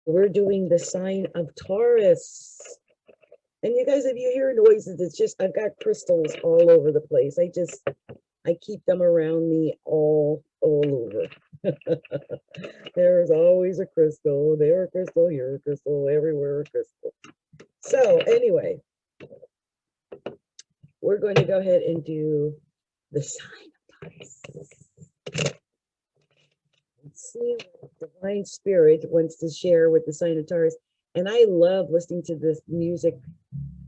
We're doing the sign of Taurus. And you guys, if you hear noises, it's just, I've got crystals all over the place. I keep them around me all over. There's always a crystal, there a crystal, here a crystal, everywhere a crystal. So anyway, we're going to go ahead and do the sign of Taurus. Let's see what Divine Spirit wants to share with the sign of Taurus. And I love listening to this music.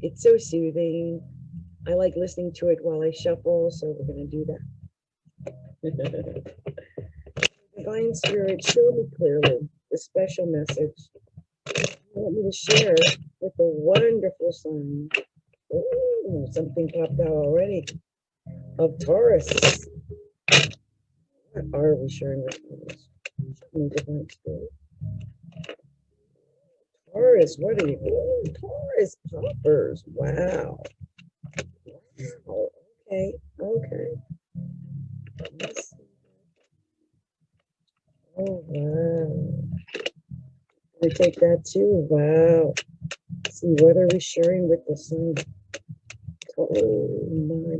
It's so soothing. I like listening to it while I shuffle, so we're going to do that. Divine Spirit, show me clearly the special message you want me to share with the wonderful sign. Oh, something popped out already. Of Taurus. What are we sharing with Taurus? Divine Spirit. Taurus, what are you doing? Taurus poppers. Wow. Wow. Okay. Okay. Let's see. Oh, wow. I'm going to take that too. Wow. Let's see, what are we sharing with the sign? Oh, my.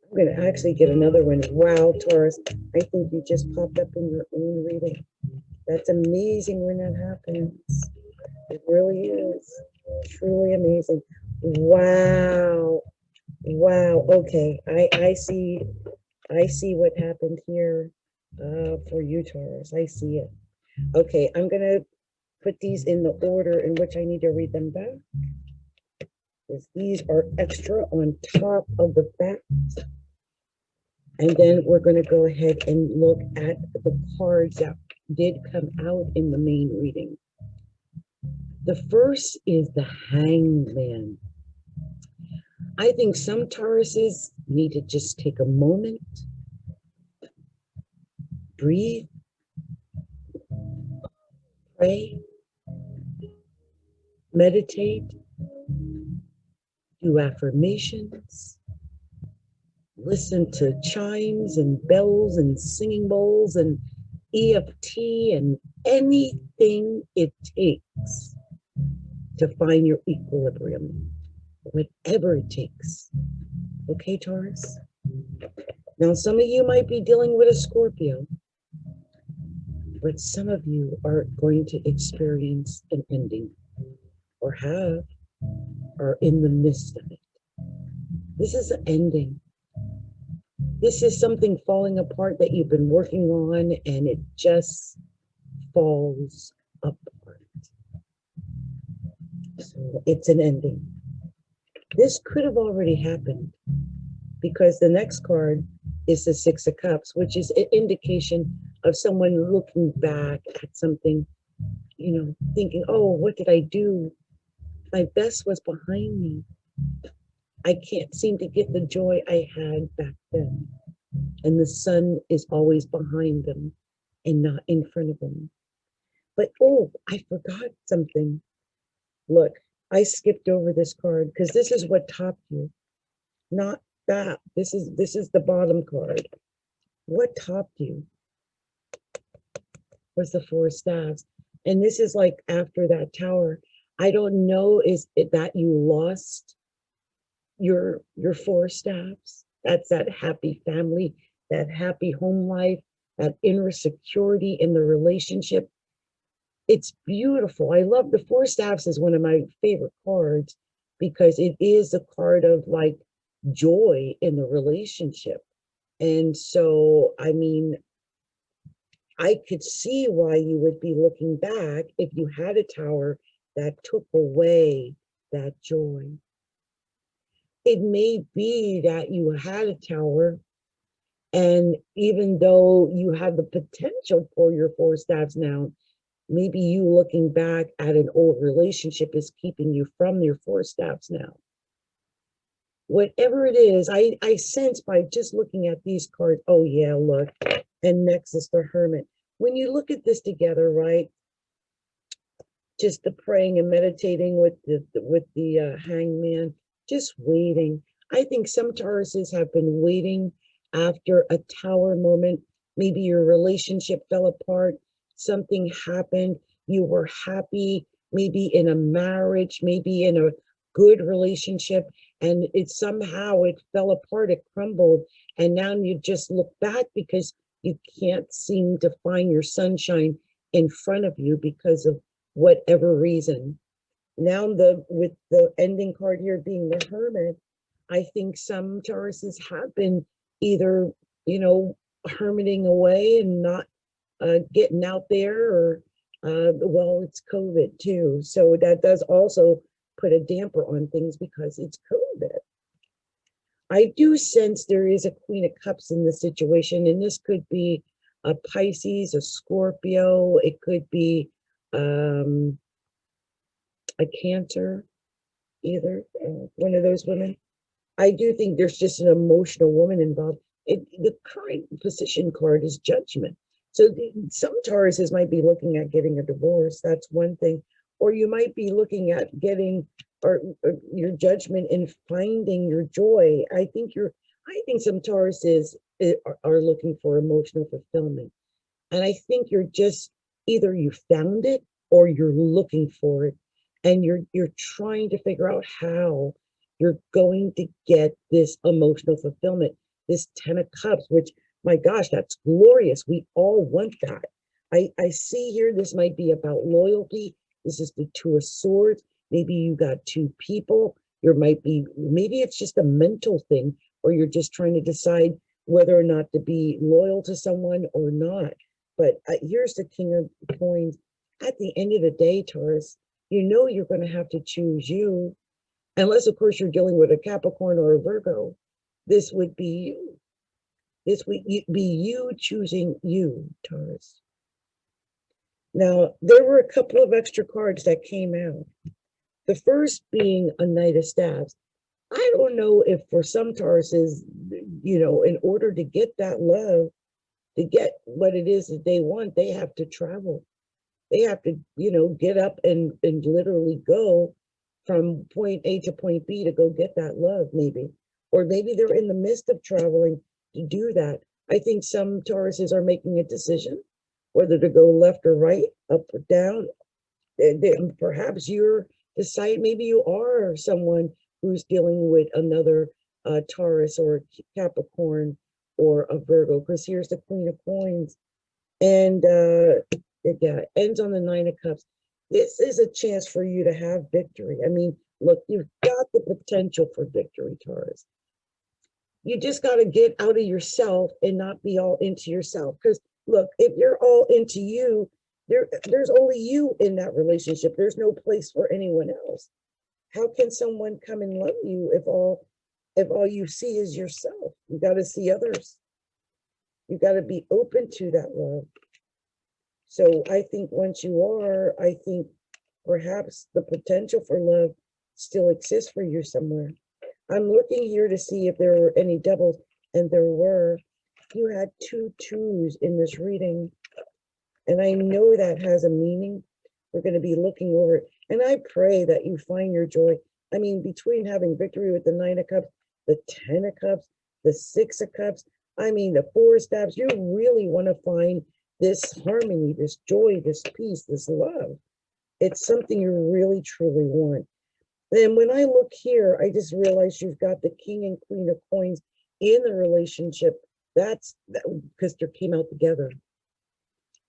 I'm going to actually get another one. Wow, Taurus. I think you just popped up in your own reading. That's amazing when that happens. It really is. Truly amazing. Wow. Wow. Okay. I see what happened here for you, Taurus. I see it. Okay. I'm going to put these in the order in which I need to read them back. Because these are extra on top of the facts. And then we're going to go ahead and look at the cards that did come out in the main reading. The first is the Hangman. I think some Tauruses need to just take a moment, breathe, pray, meditate, do affirmations, listen to chimes and bells and singing bowls and EFT and anything it takes to find your equilibrium, whatever it takes. Okay, Taurus? Now, some of you might be dealing with a Scorpio, but some of you are going to experience an ending or are in the midst of it. This is an ending. This is something falling apart that you've been working on, and it just falls apart. So it's an ending. This could have already happened because the next card is the Six of Cups, which is an indication of someone looking back at something, thinking, oh, what did I do? My best was behind me. I can't seem to get the joy I had back then. And the sun is always behind them and not in front of them. But, oh, I forgot something. Look, I skipped over this card because this is what topped you. Not that. This is the bottom card. What topped you was the Four of Staves. And this is like after that tower. I don't know, is it that you lost your Four Staves? That's that happy family, that happy home life, that inner security in the relationship. It's beautiful. I love the Four Staves is one of my favorite cards because it is a card of like joy in the relationship. And so, I mean, I could see why you would be looking back if you had a tower that took away that joy. It may be that you had a tower, and even though you have the potential for your Four Staves now, maybe you looking back at an old relationship is keeping you from your Four Staves now. Whatever it is, I sense by just looking at these cards, oh yeah, look, and next is the Hermit. when you look at this together, right? Just the praying and meditating with the hangman, just waiting. I think some Tauruses have been waiting after a tower moment. Maybe your relationship fell apart, something happened, you were happy, maybe in a marriage, maybe in a good relationship, and it somehow it fell apart, it crumbled, and now you just look back because you can't seem to find your sunshine in front of you because of whatever reason. Now with the ending card here being the Hermit, I think some Tauruses have been either, hermiting away and not getting out there, or well, it's COVID too, so that does also put a damper on things because it's COVID. I do sense there is a Queen of Cups in this situation, and this could be a Pisces, a Scorpio, it could be a Cancer, either one of those women. I do think there's just an emotional woman involved. The current position card is Judgment. So some Tauruses might be looking at getting a divorce. That's one thing. Or you might be looking at getting or your judgment in finding your joy. I think some Tauruses are looking for emotional fulfillment. And I think you're just either you found it or you're looking for it. And you're trying to figure out how you're going to get this emotional fulfillment, this 10 of Cups, which, my gosh, that's glorious. We all want that. I see here, this might be about loyalty. This is the Two of Swords. Maybe you got two people. Maybe it's just a mental thing, or you're just trying to decide whether or not to be loyal to someone or not. But here's the King of Coins. At the end of the day, Taurus, you're going to have to choose you. Unless, of course, you're dealing with a Capricorn or a Virgo. This would be you. This would be you choosing you, Taurus. Now, there were a couple of extra cards that came out. The first being a Knight of Staves. I don't know if for some Tauruses, in order to get that love, to get what it is that they want, they have to travel. They have to, get up and literally go from point A to point B to go get that love, maybe. Or maybe they're in the midst of traveling to do that. I think some Tauruses are making a decision whether to go left or right, up or down. Perhaps you're deciding, maybe you are someone who's dealing with another Taurus or Capricorn or a Virgo, because here's the Queen of Coins. And it ends on the Nine of Cups. This is a chance for you to have victory. I mean, look, you've got the potential for victory, Taurus. You just got to get out of yourself and not be all into yourself. Because look, if you're all into you, there's only you in that relationship. There's no place for anyone else. How can someone come and love you if all you see is yourself? You got to see others. You got to be open to that love. So I think once you are, I think perhaps the potential for love still exists for you somewhere. I'm looking here to see if there were any doubles, and there were. You had 2 twos in this reading, and I know that has a meaning. We're going to be looking over it, and I pray that you find your joy. I mean, between having victory with the 9 of Cups, the 10 of Cups, the 6 of Cups, I mean, the 4 of Staves, you really want to find this harmony, this joy, this peace, this love. It's something you really, truly want. And when I look here, I just realized you've got the King and Queen of Coins in the relationship. That's because they came out together.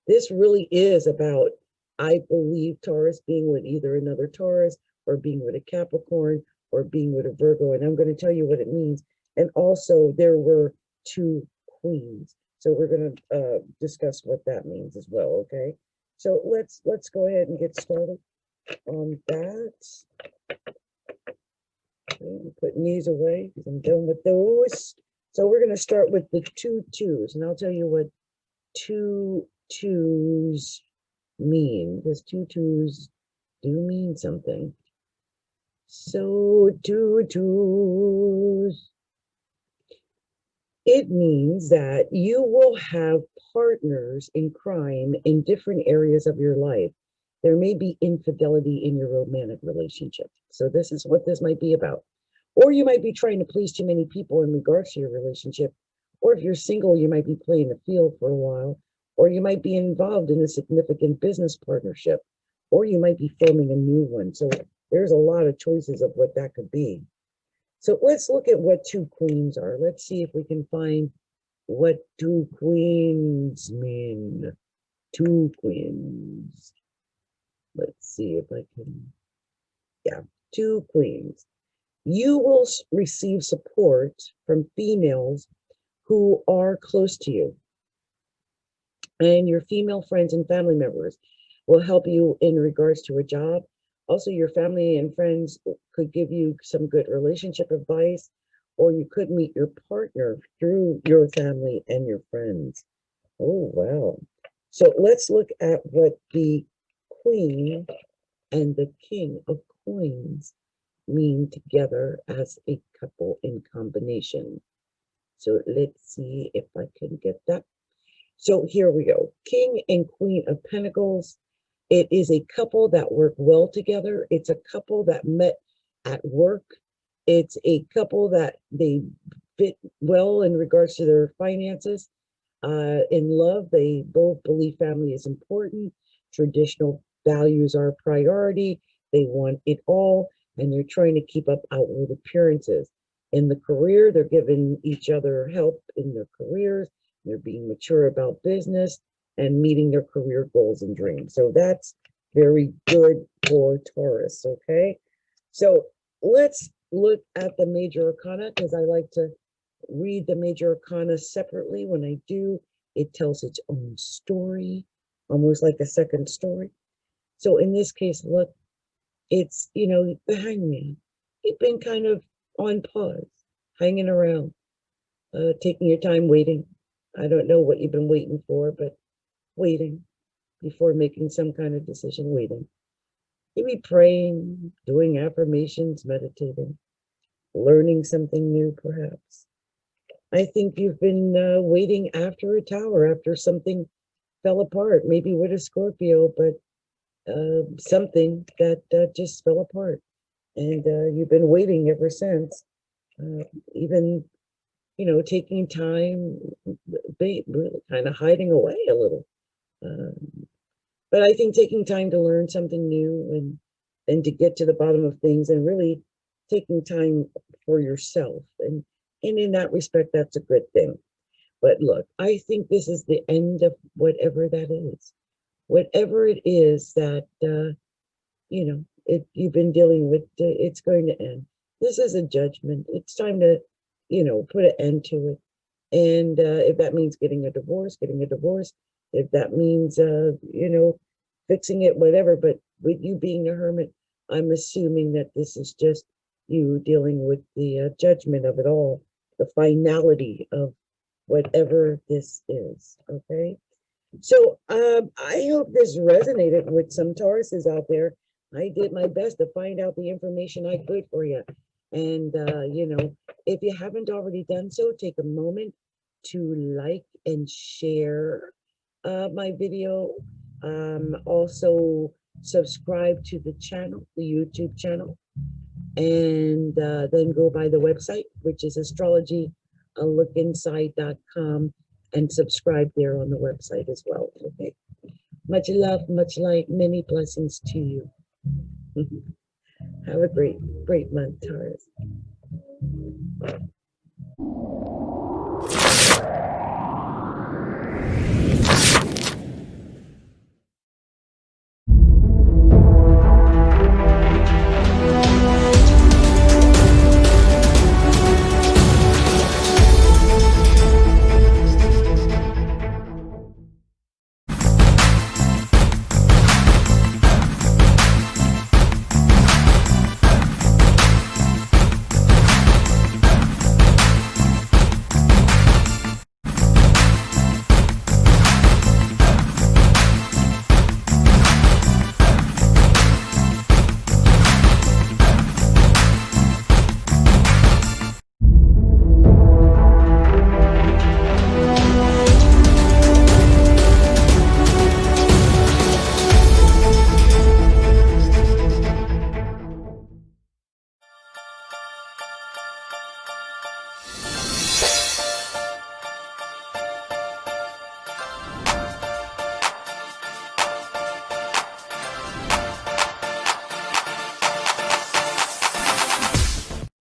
This really is about, I believe, Taurus being with either another Taurus or being with a Capricorn or being with a Virgo. And I'm going to tell you what it means. And also there were 2 queens. So we're going to discuss what that means as well. Okay. So let's go ahead and get started on that. I'm putting these away because I'm done with those. So we're going to start with the 2 twos, and I'll tell you what 2 twos mean, because 2 twos do mean something. So 2 twos. It means that you will have partners in crime in different areas of your life. There may be infidelity in your romantic relationship. So this is what this might be about. Or you might be trying to please too many people in regards to your relationship. Or if you're single, you might be playing the field for a while. Or you might be involved in a significant business partnership. Or you might be forming a new one. So there's a lot of choices of what that could be. So let's look at what two queens are. Let's see if we can find what two queens mean. Two queens. Let's see if I can. Yeah, two queens. You will receive support from females who are close to you. And your female friends and family members will help you in regards to a job. Also, your family and friends could give you some good relationship advice, or you could meet your partner through your family and your friends. Oh, wow. So let's look at what the Queen and the King of Coins mean together as a couple in combination. So let's see if I can get that. So here we go. King and Queen of Pentacles. It is a couple that work well together. It's a couple that met at work. It's a couple that they fit well in regards to their finances. In love, they both believe family is important. Traditional values are a priority. They want it all, and they're trying to keep up outward appearances. In the career, they're giving each other help in their careers. They're being mature about business and meeting their career goals and dreams. So that's very good for Taurus, okay? So let's look at the major arcana, because I like to read the major arcana separately. When I do, it tells its own story, almost like a second story. So in this case, look, it's, the hangman. You've been kind of on pause, hanging around, taking your time waiting. I don't know what you've been waiting for, but waiting before making some kind of decision, waiting. Maybe praying, doing affirmations, meditating, learning something new, perhaps. I think you've been waiting after a tower, after something fell apart, maybe with a Scorpio, but something that just fell apart. And you've been waiting ever since, even, taking time, really kind of hiding away a little. But I think taking time to learn something new and to get to the bottom of things, and really taking time for yourself. And in that respect, that's a good thing. But look, I think this is the end of whatever that is. Whatever it is that, you've been dealing with, it's going to end. This is a judgment. It's time to, put an end to it. And if that means getting a divorce, getting a divorce. If that means, fixing it, whatever. But with you being a hermit, I'm assuming that this is just you dealing with the judgment of it all, the finality of whatever this is. Okay. So I hope this resonated with some Tauruses out there. I did my best to find out the information I could for you. And, if you haven't already done so, take a moment to like and share my video. Also subscribe to the channel, the YouTube channel, and then go by the website, which is astrology.lookinside.com, and subscribe there on the website as well. Okay. Much love, much light, many blessings to you. Have a great month, Taurus.